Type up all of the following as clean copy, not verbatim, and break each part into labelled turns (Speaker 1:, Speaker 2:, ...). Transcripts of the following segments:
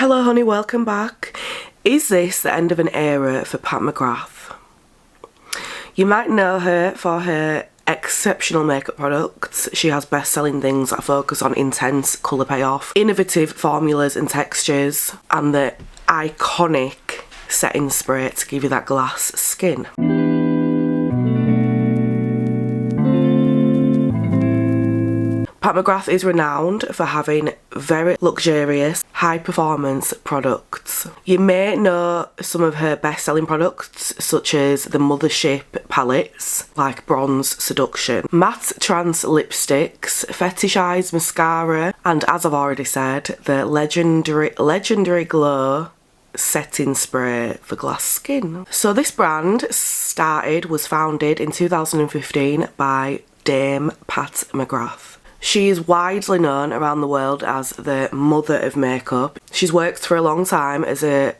Speaker 1: Hello honey, welcome back. Is this the end of an era for Pat McGrath? You might know her for her exceptional makeup products. She has best-selling things that focus on intense colour payoff, innovative formulas and textures, and the iconic setting spray to give you that glass skin. Pat McGrath is renowned for having very luxurious, high-performance products. You may know some of her best-selling products, such as the Mothership palettes, like Bronze Seduction, matte trance lipsticks, fetishized mascara, and as I've already said, the legendary glow setting spray for glass skin. So this brand was founded in 2015 by Dame Pat McGrath. She is widely known around the world as the mother of makeup. She's worked for a long time as a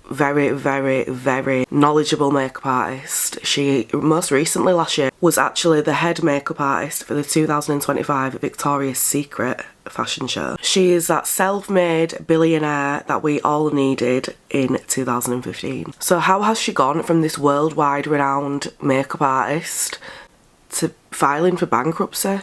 Speaker 1: very knowledgeable makeup artist. She most recently last year was actually the head makeup artist for the 2025 Victoria's Secret fashion show. She is that self-made billionaire that we all needed in 2015. So how has she gone from this worldwide renowned makeup artist to filing for bankruptcy?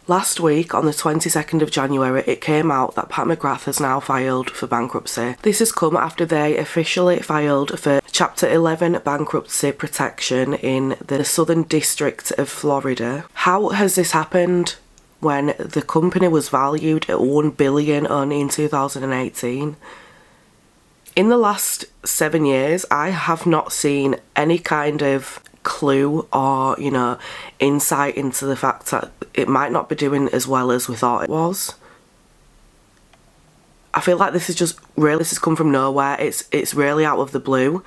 Speaker 1: Last week, on the 22nd of January, it came out that Pat McGrath has now filed for bankruptcy. This has come after they officially filed for Chapter 11 bankruptcy protection in the Southern District of Florida. How has this happened when the company was valued at $1 billion only in 2018? In the last 7 years, I have not seen any kind of clue or, insight into the fact that it might not be doing as well as we thought it was. I feel like this has come from nowhere. It's really out of the blue.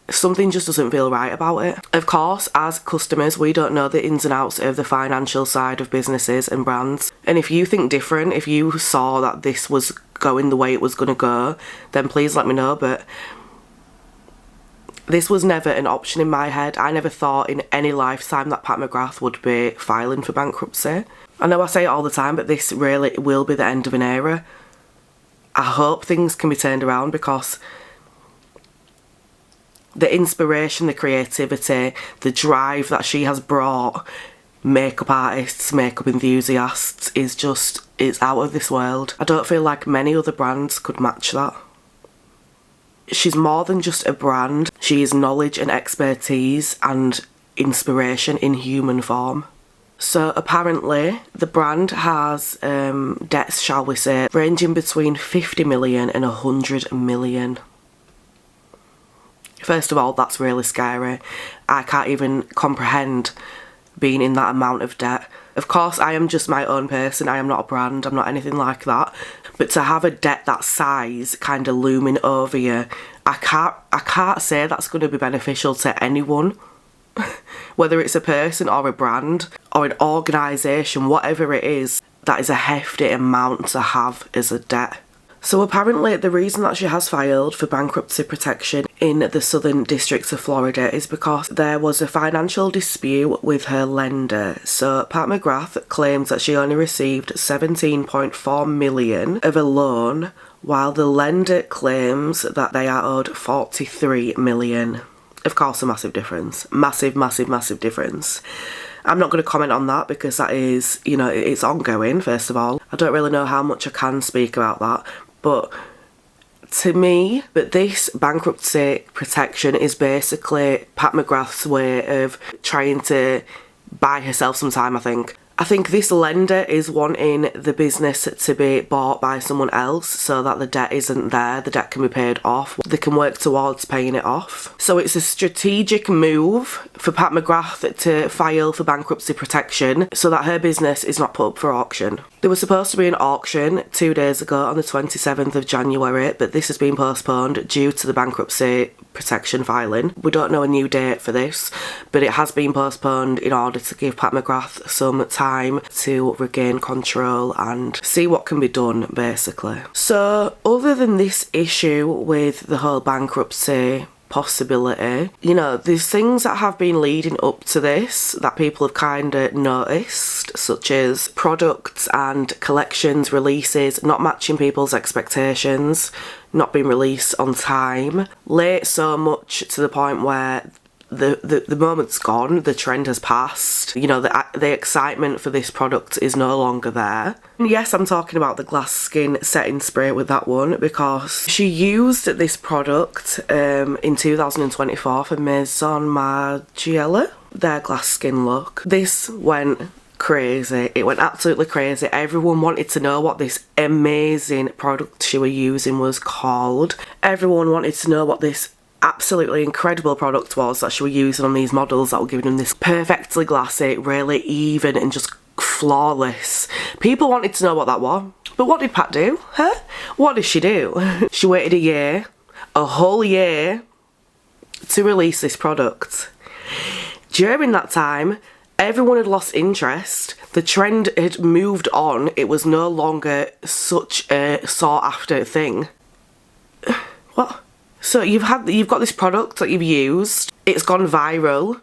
Speaker 1: Something just doesn't feel right about it. Of course, as customers, we don't know the ins and outs of the financial side of businesses and brands. And if you think different, if you saw that this was going the way it was going to go, then please let me know. But this was never an option in my head. I never thought in any lifetime that Pat McGrath would be filing for bankruptcy. I know I say it all the time, but this really will be the end of an era. I hope things can be turned around, because the inspiration, the creativity, the drive that she has brought makeup artists, makeup enthusiasts it's out of this world. I don't feel like many other brands could match that. She's more than just a brand. She is knowledge and expertise and inspiration in human form. So apparently the brand has debts, shall we say, ranging between 50 million and 100 million. First of all, that's really scary. I can't even comprehend being in that amount of debt. Of course, I am just my own person. I am not a brand. I'm not anything like that. But to have a debt that size kind of looming over you, I can't say that's going to be beneficial to anyone. Whether it's a person or a brand or an organisation, whatever it is, that is a hefty amount to have as a debt. So apparently the reason that she has filed for bankruptcy protection in the Southern District of Florida is because there was a financial dispute with her lender. So Pat McGrath claims that she only received 17.4 million of a loan, while the lender claims that they are owed 43 million. Of course, a massive difference. Massive difference. I'm not going to comment on that because that is, it's ongoing, first of all. I don't really know how much I can speak about that. But to me, this bankruptcy protection is basically Pat McGrath's way of trying to buy herself some time, I think. I think this lender is wanting the business to be bought by someone else so that the debt isn't there, the debt can be paid off. They can work towards paying it off. So it's a strategic move for Pat McGrath to file for bankruptcy protection so that her business is not put up for auction. There was supposed to be an auction 2 days ago on the 27th of January, but this has been postponed due to the bankruptcy protection filing. We don't know a new date for this, but it has been postponed in order to give Pat McGrath some time to regain control and see what can be done, basically. So other than this issue with the whole bankruptcy possibility. You know, there's things that have been leading up to this that people have kind of noticed, such as products and collections releases not matching people's expectations, not being released on time, late so much to the point where the moment's gone, the trend has passed. You know, the excitement for this product is no longer there. And yes, I'm talking about the glass skin setting spray with that one, because she used this product in 2024 for Maison Margiela, their glass skin look. This went crazy. It went absolutely crazy. Everyone wanted to know what this amazing product she was using was called. Everyone wanted to know what this absolutely incredible product was that she was using on these models that were giving them this perfectly glassy, really even and just flawless. People wanted to know what that was. But what did Pat do? Huh? What did she do? She waited a whole year to release this product. During that time, everyone had lost interest. The trend had moved on. It was no longer such a sought after thing. What? So you've got this product that you've used, it's gone viral,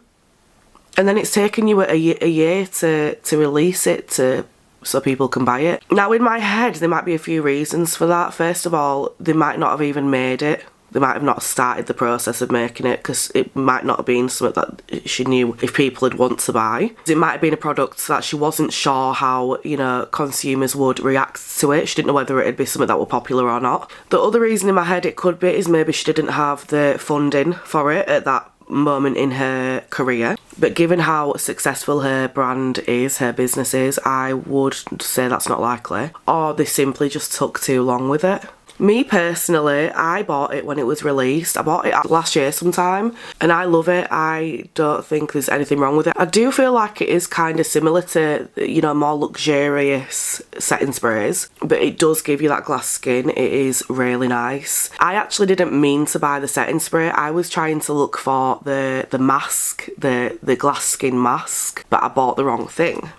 Speaker 1: and then it's taken you a year to release it so people can buy it. Now in my head there might be a few reasons for that. First of all, they might not have even made it. They might have not started the process of making it because it might not have been something that she knew if people would want to buy. It might have been a product that she wasn't sure how, you know, consumers would react to it. She didn't know whether it'd be something that were popular or not. The other reason in my head it could be is maybe she didn't have the funding for it at that moment in her career. But given how successful her brand is, her business is, I would say that's not likely. Or they simply just took too long with it. Me personally, I bought it when it was released. I bought it last year sometime and I love it. I don't think there's anything wrong with it. I do feel like it is kind of similar to, you know, more luxurious setting sprays, but it does give you that glass skin. It is really nice. I actually didn't mean to buy the setting spray. I was trying to look for the mask, the glass skin mask, but I bought the wrong thing.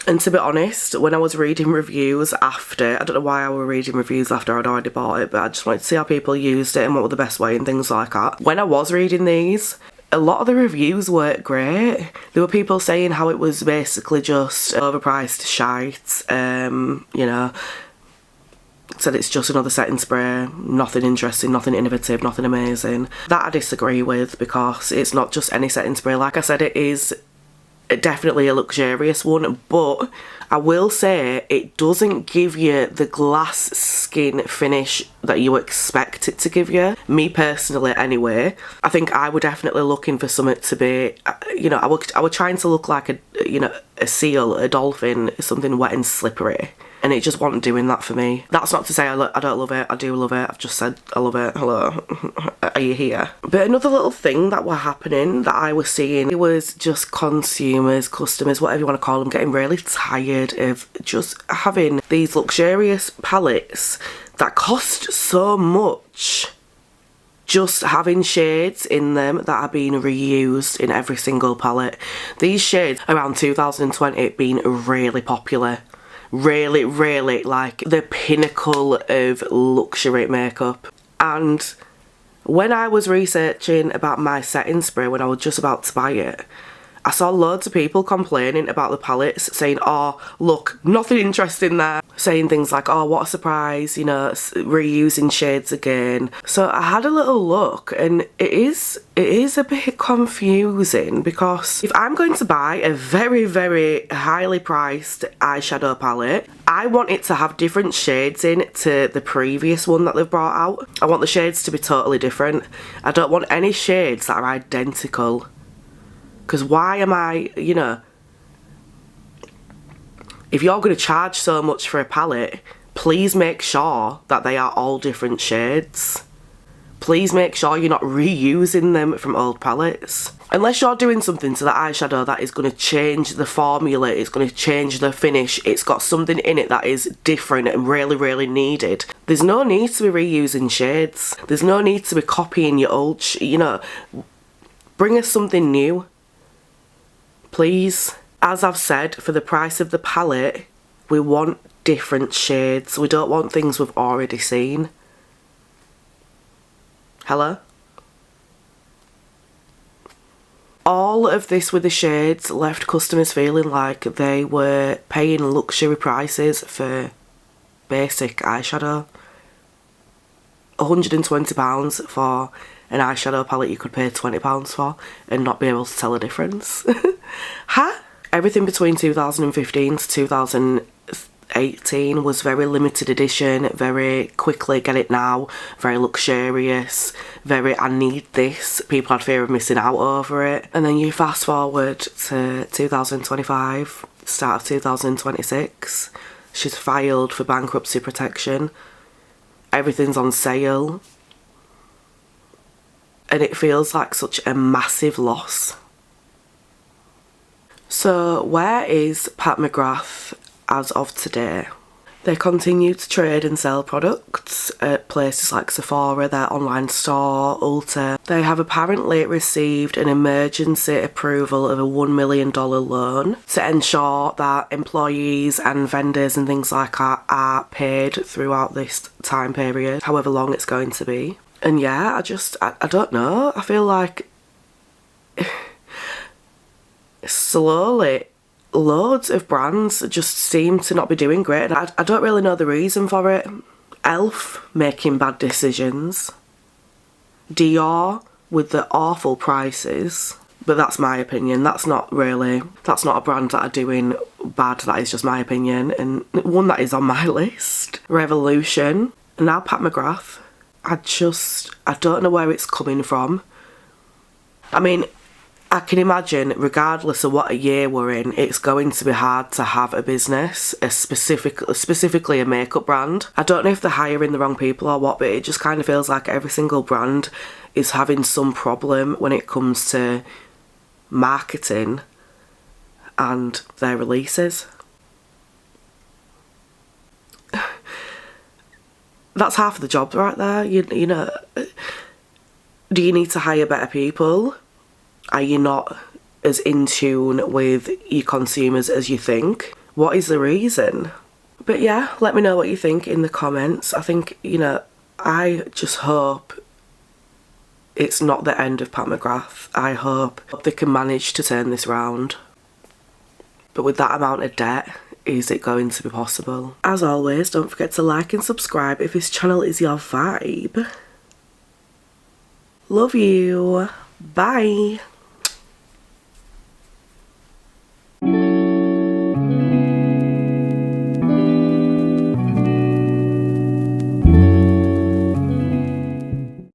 Speaker 1: And to be honest, when I was reading reviews after, I don't know why I were reading reviews after I'd already bought it, but I just wanted to see how people used it and what were the best way and things like that. When I was reading these, a lot of the reviews weren't great. There were people saying how it was basically just overpriced shite, you know, said it's just another setting spray, nothing interesting, nothing innovative, nothing amazing. That I disagree with, because it's not just any setting spray. Like I said, it is definitely a luxurious one, but I will say it doesn't give you the glass skin finish that you expect it to give you. Me personally anyway. I think I were definitely looking for something to be, you know, I were trying to look like a seal, a dolphin, something wet and slippery. And it just wasn't doing that for me. That's not to say I don't love it. I do love it. I've just said I love it. Hello. Are you here? But another little thing that were happening that I was seeing, it was just consumers, customers, whatever you want to call them, getting really tired of just having these luxurious palettes that cost so much. Just having shades in them that are being reused in every single palette. These shades around 2020 being really popular. Really, really like the pinnacle of luxury makeup. And when I was researching about my setting spray when I was just about to buy it, I saw loads of people complaining about the palettes, saying, oh, look, nothing interesting there. Saying things like, oh, what a surprise, you know, reusing shades again. So I had a little look, and it is a bit confusing, because if I'm going to buy a very, very highly priced eyeshadow palette, I want it to have different shades in to the previous one that they've brought out. I want the shades to be totally different. I don't want any shades that are identical. Because why am I, you know, if you're going to charge so much for a palette, please make sure that they are all different shades. Please make sure you're not reusing them from old palettes. Unless you're doing something to the eyeshadow that is going to change the formula, it's going to change the finish, it's got something in it that is different and really, really needed. There's no need to be reusing shades. There's no need to be copying your old, you know, bring us something new. Please. As I've said, for the price of the palette, we want different shades. We don't want things we've already seen. Hello? All of this with the shades left customers feeling like they were paying luxury prices for basic eyeshadow. £120 for an eyeshadow palette you could pay £20 for and not be able to tell a difference. Huh? Everything between 2015 to 2018 was very limited edition, very quickly get it now, very luxurious, very I need this. People had fear of missing out over it. And then you fast forward to 2025, start of 2026. She's filed for bankruptcy protection. Everything's on sale. And it feels like such a massive loss. So where is Pat McGrath as of today? They continue to trade and sell products at places like Sephora, their online store, Ulta. They have apparently received an emergency approval of a $1 million loan to ensure that employees and vendors and things like that are paid throughout this time period, however long it's going to be. And yeah, I don't know. I feel like slowly loads of brands just seem to not be doing great. And I don't really know the reason for it. Elf making bad decisions. Dior with the awful prices. But that's my opinion. That's not a brand that are doing bad. That is just my opinion. And one that is on my list. Revolution. And now Pat McGrath. I don't know where it's coming from. I mean, I can imagine, regardless of what a year we're in, it's going to be hard to have a business, specifically a makeup brand. I don't know if they're hiring the wrong people or what, but it just kind of feels like every single brand is having some problem when it comes to marketing and their releases. That's half of the job right there. You know, do you need to hire better people? Are you not as in tune with your consumers as you think? What is the reason? But yeah, let me know what you think in the comments. I think, you know, I just hope it's not the end of Pat McGrath. I hope they can manage to turn this round. But with that amount of debt, is it going to be possible? As always, don't forget to like and subscribe if this channel is your vibe. Love you. Bye.